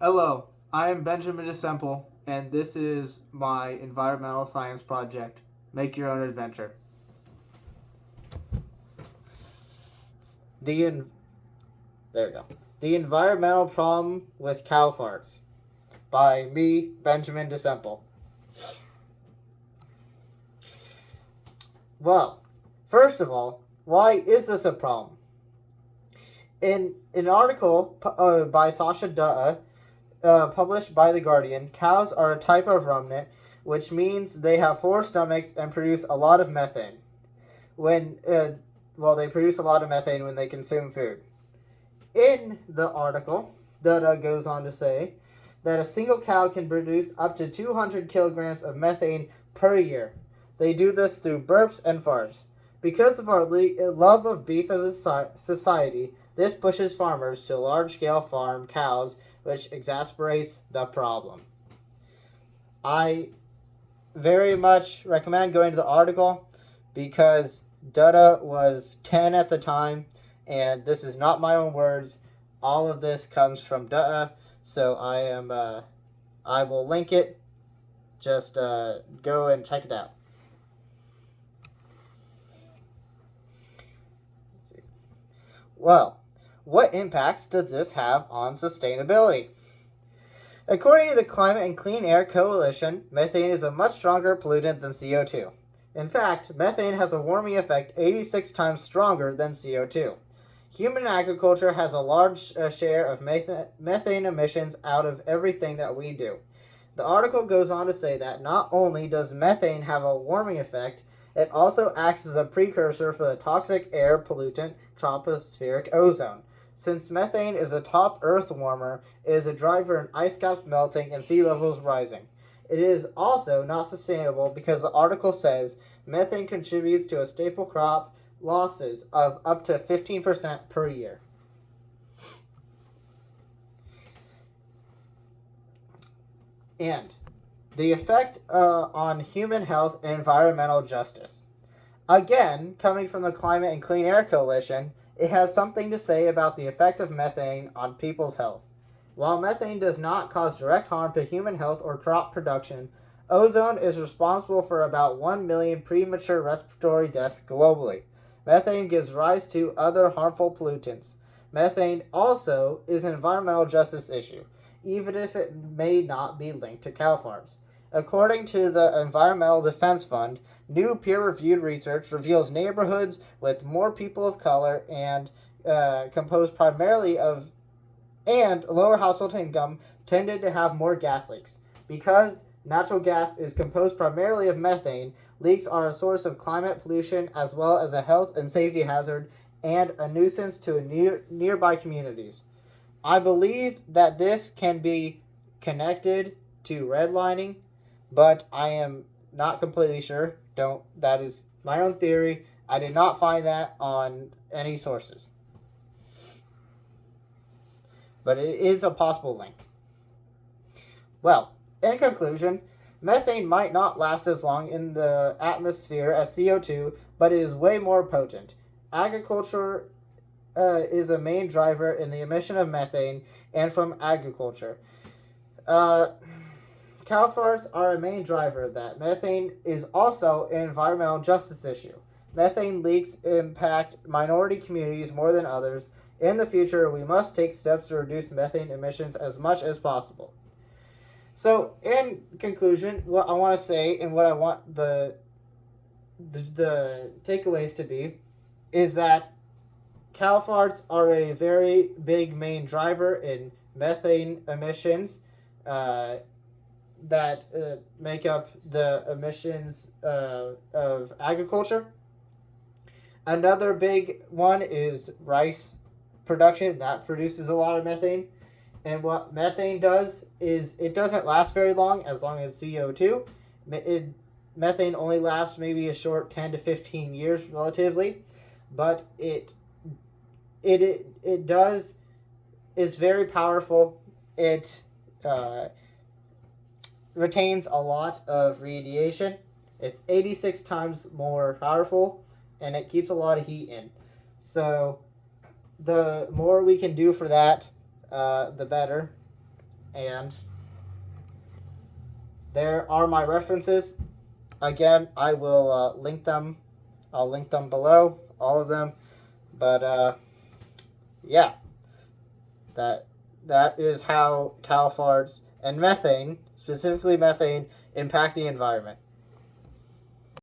Hello, I am Benjamin DeSemple, and this is my environmental science project. Make your own adventure. The en- there we go. The environmental problem with cow farts by me, Benjamin DeSemple. Well, first of all, why is this a problem? In an article by Sasha Dutta, published by The Guardian, cows are a type of ruminant, which means they have four stomachs and produce a lot of methane. When they produce a lot of methane when they consume food. In the article, Dutta goes on to say that a single cow can produce up to 200 kilograms of methane per year. They do this through burps and farts. Because of our love of beef as a society, this pushes farmers to large-scale farm cows, which exacerbates the problem. I very much recommend going to the article because Dutta was 10 at the time, and this is not my own words. All of this comes from Dutta, so I will link it. Just go and check it out. Let's see. Well, what impacts does this have on sustainability? According to the Climate and Clean Air Coalition, methane is a much stronger pollutant than CO2. In fact, methane has a warming effect 86 times stronger than CO2. Human agriculture has a large share of methane emissions out of everything that we do. The article goes on to say that not only does methane have a warming effect, it also acts as a precursor for the toxic air pollutant tropospheric ozone. Since methane is a top Earth warmer, it is a driver in ice caps melting and sea levels rising. It is also not sustainable because the article says methane contributes to a staple crop losses of up to 15% per year. And the effect on human health and environmental justice. Again, coming from the Climate and Clean Air Coalition, it has something to say about the effect of methane on people's health. While methane does not cause direct harm to human health or crop production, ozone is responsible for about 1 million premature respiratory deaths globally. Methane gives rise to other harmful pollutants. Methane also is an environmental justice issue, even if it may not be linked to cow farms. According to the Environmental Defense Fund, new peer-reviewed research reveals neighborhoods with more people of color and composed primarily of and lower household income tended to have more gas leaks. Because natural gas is composed primarily of methane, leaks are a source of climate pollution as well as a health and safety hazard and a nuisance to nearby communities. I believe that this can be connected to redlining, but I am not completely sure. That is my own theory. I did not find that on any sources. But it is a possible link. Well, in conclusion, methane might not last as long in the atmosphere as CO2, but it is way more potent. Agriculture is a main driver in the emission of methane and from agriculture. Uh, Cow farts are a main driver of that. Methane is also an environmental justice issue. Methane leaks impact minority communities more than others. In the future, we must take steps to reduce methane emissions as much as possible. So, in conclusion, what I want to say and what I want the takeaways to be is that cow farts are a very big main driver in methane emissions. That make up the emissions of agriculture. Another big one is rice production that produces a lot of methane. And what methane does is it doesn't last very long as CO2. Methane only lasts maybe a short 10 to 15 years relatively, but it does is very powerful. It retains a lot of radiation. It's 86 times more powerful, and it keeps a lot of heat in. So the more we can do for that, the better. And there are my references. Again, I will link them. I'll link them below, all of them. But yeah, that is how cow farts and methane, specifically methane, impact the environment.